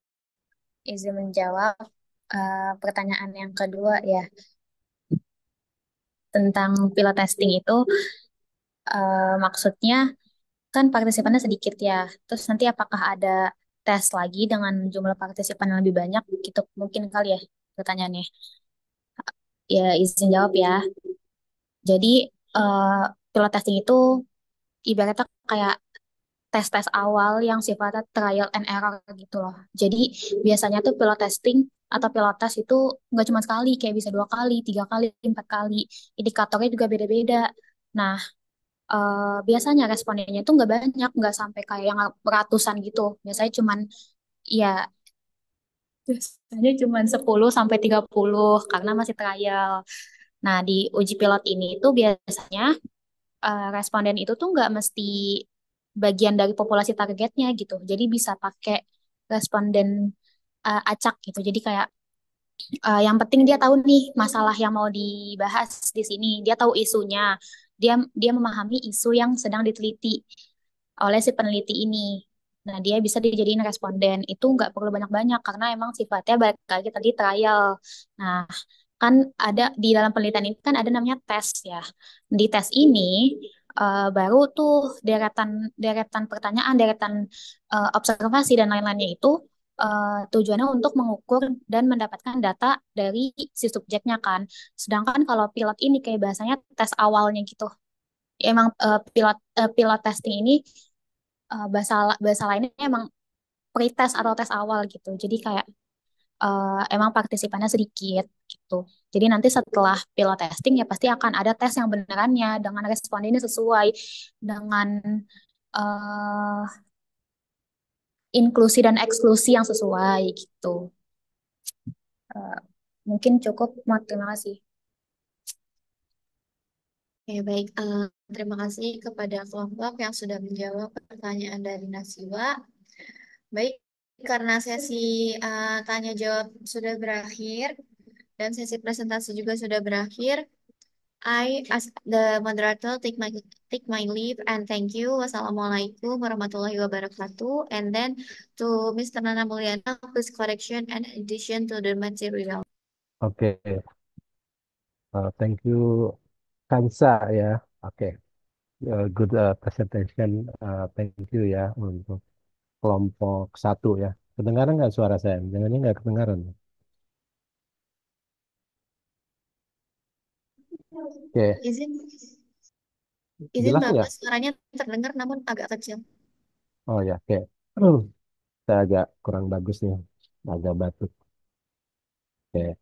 izin menjawab pertanyaan yang kedua ya, tentang pilot testing itu maksudnya kan partisipannya sedikit ya. Terus nanti apakah ada tes lagi dengan jumlah partisipan yang lebih banyak gitu mungkin kali ya pertanyaannya. Ya izin jawab ya. Jadi eh, pilot testing itu ibaratnya kayak tes-tes awal yang sifatnya trial and error gitu loh. Jadi biasanya tuh pilot testing atau pilot test itu nggak cuma sekali, kayak bisa 2 kali, 3 kali, 4 kali. Indikatornya juga beda-beda. Nah, biasanya respondennya tuh nggak banyak, nggak sampai kayak yang ratusan gitu. Ya biasanya cuman 10 sampai 30 karena masih trial. Nah, di uji pilot ini tuh biasanya responden itu tuh nggak mesti bagian dari populasi targetnya gitu. Jadi bisa pakai responden acak gitu. Jadi kayak yang penting dia tahu nih masalah yang mau dibahas di sini. Dia tahu isunya. Dia memahami isu yang sedang diteliti oleh si peneliti ini. Nah, dia bisa dijadiin responden. Itu nggak perlu banyak-banyak karena emang sifatnya balik lagi tadi trial. Nah, kan ada di dalam penelitian ini kan ada namanya tes ya. Di tes ini baru tuh deretan deretan pertanyaan, deretan observasi dan lain-lainnya itu tujuannya untuk mengukur dan mendapatkan data dari si subjeknya kan. Sedangkan kalau pilot ini kayak bahasanya tes awalnya gitu. Ya, emang pilot testing ini bahasa bahasa lainnya emang pretest atau tes awal gitu. Jadi kayak emang partisipannya sedikit gitu. Jadi nanti setelah pilot testing ya pasti akan ada tes yang benerannya dengan respondennya sesuai dengan eh, inklusi dan eksklusi yang sesuai gitu. Eh, Mungkin cukup, Mat. Terima kasih. Oke, baik. Terima kasih kepada kelompok yang sudah menjawab pertanyaan dari Nasiwa. Baik, karena sesi tanya jawab sudah berakhir dan sesi presentasi juga sudah berakhir, I as the moderator take my leave and thank you. Wassalamualaikum warahmatullahi wabarakatuh. And then to Mr. Nana Mulyana, please correction and addition to the material. Oke, thank you Kansa ya. Oke, good presentation. Thank you ya untuk kelompok satu ya. Kedengaran nggak suara saya? Jangan nggak kedengaran. Oke, Izin, izin jelas nggak? Bapak, suaranya terdengar namun agak kecil. Oh ya, oke. Saya agak kurang bagus nih, agak batuk. Oke,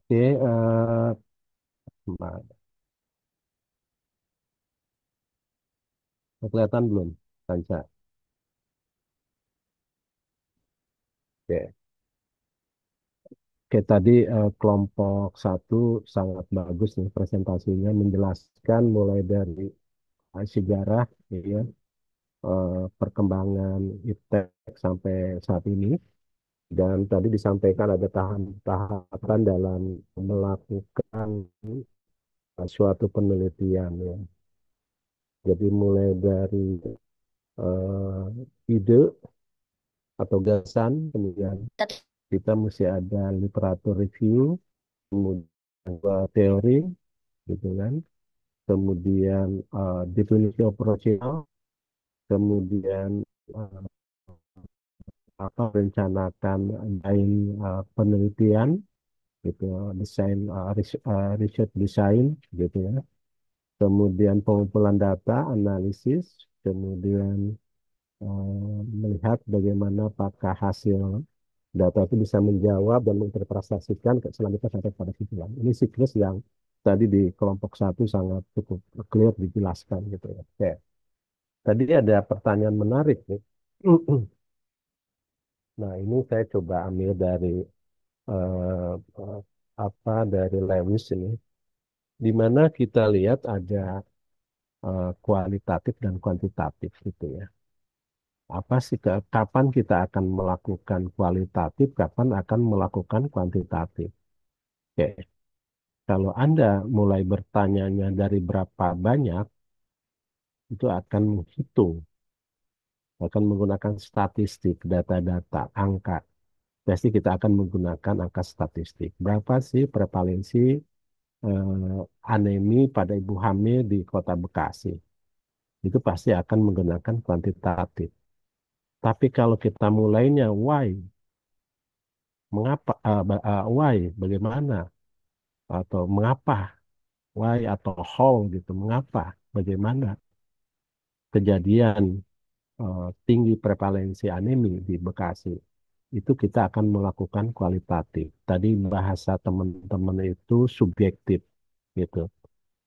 oke. Kelihatan belum, Kansa? Oke. Oke, tadi kelompok satu sangat bagus nih presentasinya menjelaskan mulai dari sejarah, ya, perkembangan iptek sampai saat ini, dan tadi disampaikan ada tahapan dalam melakukan suatu penelitian ya. Jadi mulai dari eh, ide atau gagasan, kemudian kita mesti ada literatur review, kemudian teori, gitu kan, kemudian definisi operasional, kemudian uh, apa rencanakan desain penelitian, gitu, desain research design, gitu ya, kemudian pengumpulan data, analisis, kemudian melihat bagaimana apakah hasil data itu bisa menjawab dan menginterpretasikan selanjutnya sampai pada kesimpulan. Ini siklus yang tadi di kelompok satu sangat cukup clear dijelaskan gitu ya. Oke. Tadi ada pertanyaan menarik nih. Nah, ini saya coba ambil dari eh, eh, dari Lewis ini, di mana kita lihat ada kualitatif dan kuantitatif gitu ya. Apa sih kapan kita akan melakukan kualitatif, kapan akan melakukan kuantitatif? Oke, kalau Anda mulai bertanyanya dari berapa banyak, itu akan menghitung, akan menggunakan statistik, data-data, angka. Pasti kita akan menggunakan angka statistik. Berapa sih prevalensi anemi pada ibu hamil di Kota Bekasi? Itu pasti akan menggunakan kuantitatif. Tapi kalau kita mulainya why, mengapa, why, bagaimana, atau mengapa, why atau how gitu, mengapa, bagaimana kejadian tinggi prevalensi anemi di Bekasi, itu kita akan melakukan kualitatif. Tadi bahasa teman-teman itu subjektif gitu,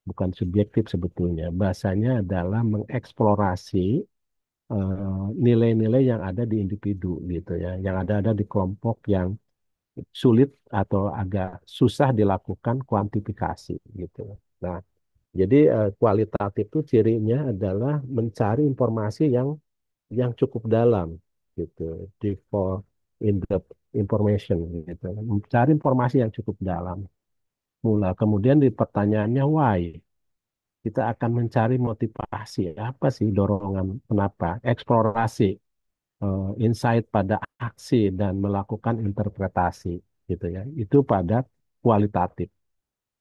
bukan subjektif sebetulnya. Bahasanya adalah mengeksplorasi nilai-nilai yang ada di individu gitu ya, yang ada di kelompok yang sulit atau agak susah dilakukan kuantifikasi gitu. Nah, jadi kualitatif itu cirinya adalah mencari informasi yang cukup dalam gitu, deep for in-depth information gitu. Mencari informasi yang cukup dalam. Mula kemudian di pertanyaannya why, kita akan mencari motivasi apa sih dorongan kenapa, eksplorasi insight pada aksi dan melakukan interpretasi gitu ya. Itu pada kualitatif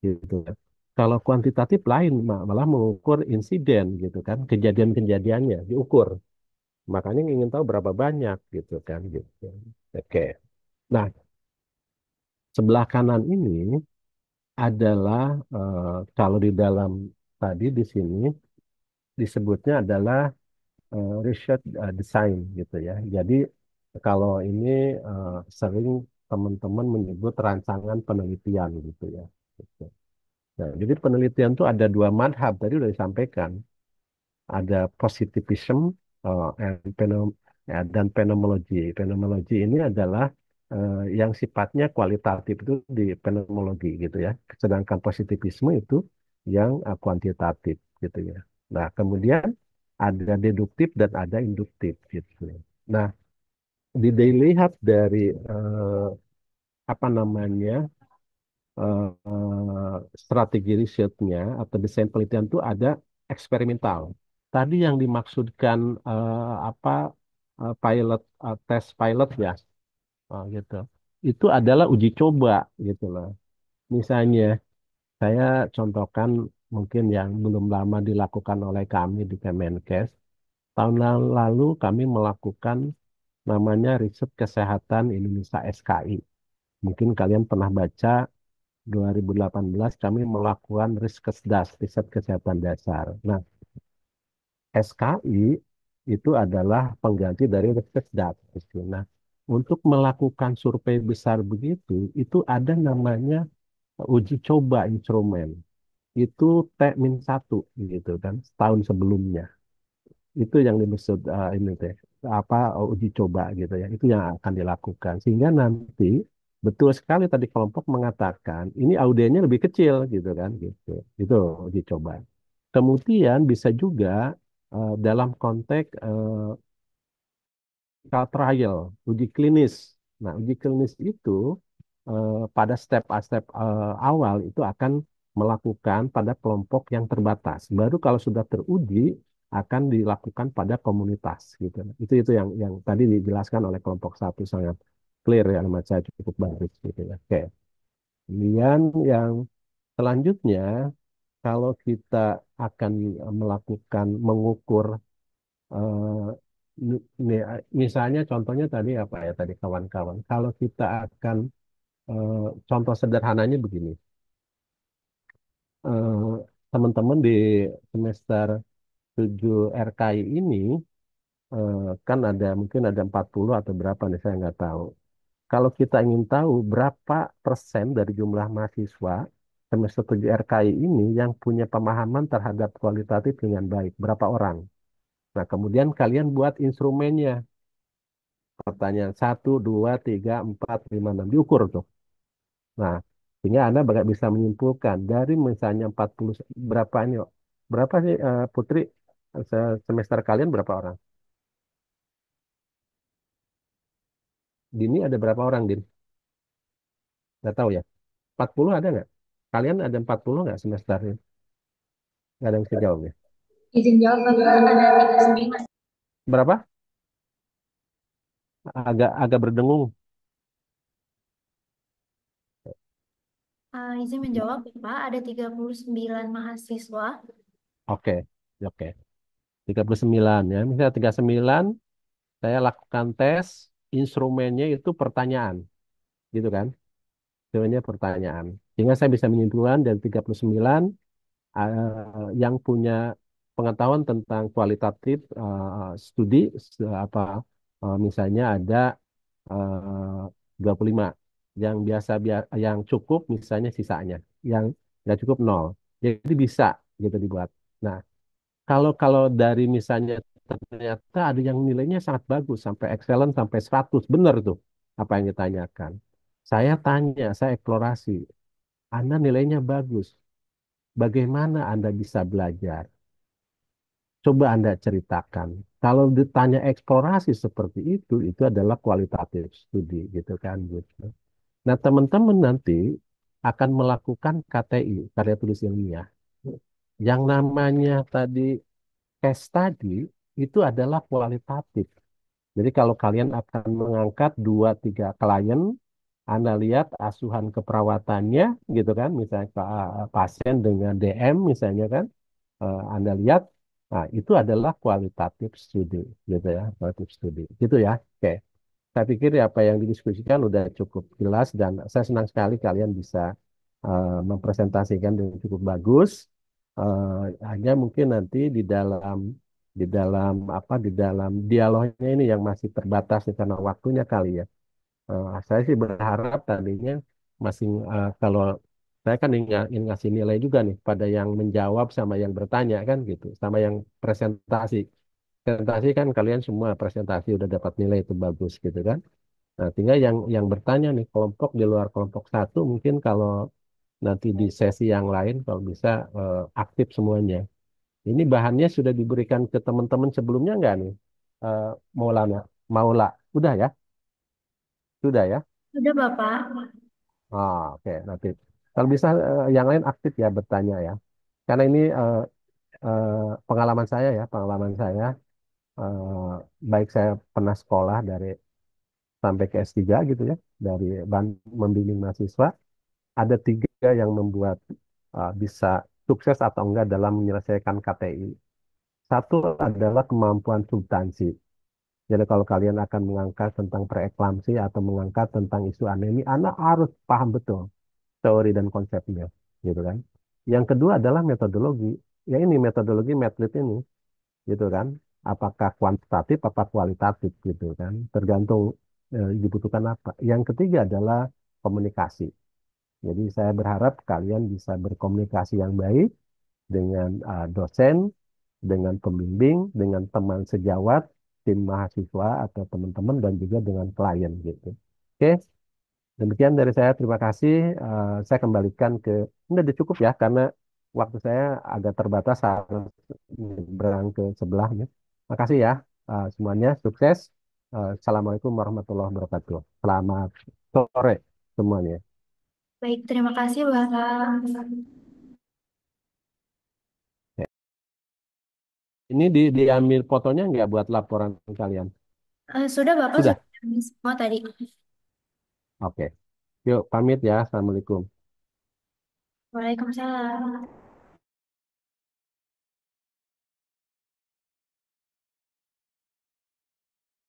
gitu kan. Kalau kuantitatif lain malah mengukur insiden gitu kan, kejadian-kejadiannya diukur. Makanya ingin tahu berapa banyak gitu kan gitu. Oke. Nah, sebelah kanan ini adalah kalau di dalam tadi di sini disebutnya adalah research design gitu ya. Jadi kalau ini sering teman-teman menyebut rancangan penelitian gitu ya. Gitu. Nah, jadi penelitian itu ada dua madhab tadi sudah disampaikan. Ada positivism and dan phenomenology. Phenomenology ini adalah yang sifatnya kualitatif itu di fenomenologi gitu ya. Sedangkan positivisme itu yang kuantitatif gitu ya. Nah, kemudian ada deduktif dan ada induktif gitu. Nah, dilihat dari apa namanya strategi risetnya atau desain penelitian itu ada eksperimental. Tadi yang dimaksudkan apa pilot tes pilot ya gitu. Itu adalah uji coba gitu loh. Misalnya saya contohkan mungkin yang belum lama dilakukan oleh kami di Kemenkes. Tahun lalu kami melakukan namanya riset kesehatan Indonesia SKI. Mungkin kalian pernah baca 2018 kami melakukan Riskesdas, riset kesehatan dasar. Nah, SKI itu adalah pengganti dari Riskesdas. Nah, untuk melakukan survei besar begitu, itu ada namanya uji coba instrumen. Itu T-1 gitu kan, setahun sebelumnya. Itu yang dimaksud ini teh apa uji coba gitu ya. Itu yang akan dilakukan sehingga nanti betul sekali tadi kelompok mengatakan ini audiennya lebih kecil gitu kan gitu. Itu uji coba. Kemudian bisa juga dalam konteks clinical trial, uji klinis. Nah, uji klinis itu pada step awal itu akan melakukan pada kelompok yang terbatas. Baru kalau sudah teruji akan dilakukan pada komunitas gitu. Itu yang tadi dijelaskan oleh kelompok satu sangat clear ya, menurut saya cukup bagus gitu ya. Oke. Kemudian yang selanjutnya kalau kita akan melakukan mengukur eh, misalnya contohnya tadi apa ya tadi kawan-kawan. Kalau kita akan eh, contoh sederhananya begini. Eh, Teman-teman di semester 7 RKI ini kan ada mungkin ada 40 atau berapa nih saya nggak tahu. Kalau kita ingin tahu berapa persen dari jumlah mahasiswa semester 7 RKI ini yang punya pemahaman terhadap kualitatif dengan baik, berapa orang? Nah, kemudian kalian buat instrumennya. Pertanyaan 1, 2, 3, 4, 5, 6. Diukur tuh. Nah, sehingga Anda bisa menyimpulkan dari misalnya 40, berapa ini, berapa sih Putri, semester kalian berapa orang? Dini ada berapa orang, Din? Nggak tahu ya. 40 ada nggak? Kalian ada 40 nggak semesternya? Nggak ada yang bisa jawab ya. Izin jawab, Bapak. Ada 39. Berapa? Agak agak berdengung. Izin menjawab, Bapak, ada 39 mahasiswa. Oke, oke. 39 ya. Misalnya 39, saya lakukan tes, instrumennya itu pertanyaan, gitu kan? Instrumennya pertanyaan. Sehingga saya bisa menyimpulkan dari 39 yang punya pengetahuan tentang kualitatif studi apa misalnya ada 25 yang yang cukup misalnya sisanya yang nggak cukup nol, jadi bisa gitu dibuat. Nah, kalau kalau dari misalnya ternyata ada yang nilainya sangat bagus sampai excellent sampai 100 benar tuh apa yang ditanyakan, saya tanya, saya eksplorasi, Anda nilainya bagus, bagaimana Anda bisa belajar? Coba Anda ceritakan. Kalau ditanya eksplorasi seperti itu adalah kualitatif studi gitu kan gitu. Nah, teman-teman nanti akan melakukan KTI, karya tulis ilmiah. Yang namanya tadi case study itu adalah kualitatif. Jadi kalau kalian akan mengangkat 2, 3 klien, Anda lihat asuhan keperawatannya gitu kan, misalnya pasien dengan DM misalnya kan, Anda lihat, nah itu adalah kualitatif studi, gitu ya, kualitatif studi, gitu ya. Oke, saya pikir ya apa yang didiskusikan udah cukup jelas dan saya senang sekali kalian bisa mempresentasikan dengan cukup bagus. Hanya mungkin nanti di dalam dialognya ini yang masih terbatas nih karena waktunya kali ya. Saya sih berharap tadinya masing kalau saya kan ingin ngasih nilai juga nih pada yang menjawab sama yang bertanya kan gitu, sama yang presentasi. Presentasi kan kalian semua presentasi udah dapat nilai itu bagus gitu kan. Nah, tinggal yang bertanya nih kelompok di luar kelompok satu mungkin kalau nanti di sesi yang lain kalau bisa aktif semuanya. Ini bahannya sudah diberikan ke teman-teman sebelumnya nggak nih? Eh, Maulana, Maula, udah ya? Sudah ya? Sudah, Bapak. Oke, nanti. Kalau bisa yang lain aktif ya bertanya ya. Karena ini eh, pengalaman saya, eh, baik saya pernah sekolah dari sampai ke S3 gitu ya, dari membimbing mahasiswa, ada 3 yang membuat bisa sukses atau enggak dalam menyelesaikan KTI. Satu adalah kemampuan substansi. Jadi kalau kalian akan mengangkat tentang preeklamsi atau mengangkat tentang isu anemi, Anda harus paham betul teori dan konsepnya, gitu kan. Yang kedua adalah metodologi. Ya ini metodologi Medlit ini, gitu kan. Apakah kuantitatif, apa kualitatif, gitu kan. Tergantung dibutuhkan apa. Yang ketiga adalah komunikasi. Jadi saya berharap kalian bisa berkomunikasi yang baik dengan dosen, dengan pembimbing, dengan teman sejawat, tim mahasiswa atau teman-teman dan juga dengan klien gitu. Oke, demikian dari saya. Terima kasih. Saya kembalikan ke ini udah cukup ya karena waktu saya agak terbatas harus berang ke sebelahnya. Makasih ya semuanya. Sukses. Assalamualaikum warahmatullahi wabarakatuh. Selamat sore semuanya. Baik, terima kasih, Bapak. Ini diambil fotonya nggak buat laporan kalian? Sudah, Bapak, Sudah? sudah semua tadi. Oke. Yuk, pamit ya. Assalamualaikum. Waalaikumsalam.